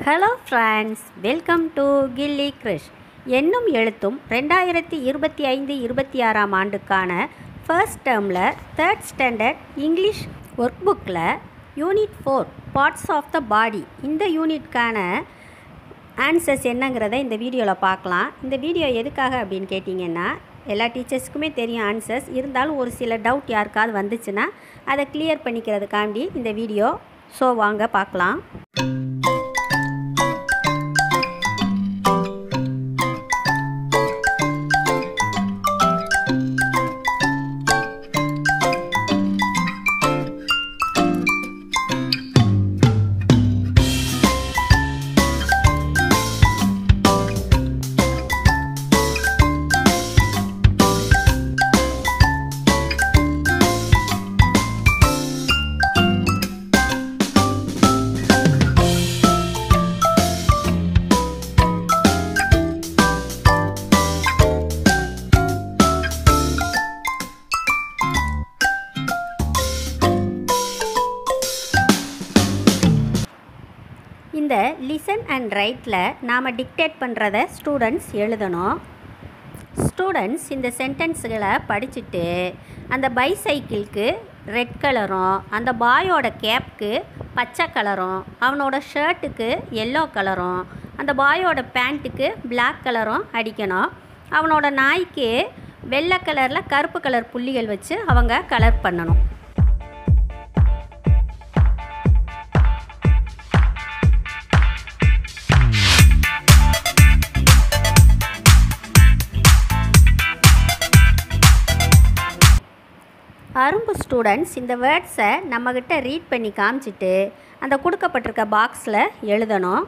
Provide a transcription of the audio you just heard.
Hello friends, welcome to கில்லி கிரிஷ். எண்ணும் எழுத்தும் 2025-26 ஆண்டுக்கான ஃபர்ஸ்ட் டேர்மில் 3rd ஸ்டாண்டர்ட் இங்கிலீஷ் ஒர்க் புக்கில் யூனிட் 4 பார்ட்ஸ் ஆஃப் த பாடி, இந்த யூனிட்கான ஆன்சர்ஸ் என்னங்கிறத இந்த வீடியோவில் பார்க்கலாம். இந்த வீடியோ எதுக்காக அப்படின்னு கேட்டிங்கன்னா, எல்லா டீச்சர்ஸ்க்குமே தெரியும் ஆன்சர்ஸ், இருந்தாலும் ஒரு சில டவுட் யாருக்காவது வந்துச்சுன்னா அதை கிளியர் பண்ணிக்கிறதுக்காண்டி இந்த வீடியோ. ஸோ வாங்க பார்க்கலாம். இந்த லிசன் அண்ட் ரைட்டில் நாம் டிக்டேட் பண்ணுறத ஸ்டூடெண்ட்ஸ் எழுதணும். ஸ்டூடெண்ட்ஸ் இந்த சென்டென்ஸுகளை படிச்சுட்டு அந்த பைசைக்கிளுக்கு ரெட் கலரும், அந்த பாயோட கேப்புக்கு பச்சை கலரும், அவனோட ஷர்ட்டுக்கு எல்லோ கலரும், அந்த பாயோட பேண்ட்டுக்கு பிளாக் கலரும் அடிக்கணும். அவனோட நாய்க்கு வெள்ளை கலரில் கருப்பு கலர் புள்ளிகள் வச்சு அவங்க கலர் பண்ணணும். அரும்பு ஸ்டூடெண்ட்ஸ் இந்த வேர்ட்ஸை நம்மக்கிட்ட ரீட் பண்ணி காமிச்சிட்டு அந்த கொடுக்கப்பட்டிருக்க பாக்ஸில் எழுதணும்.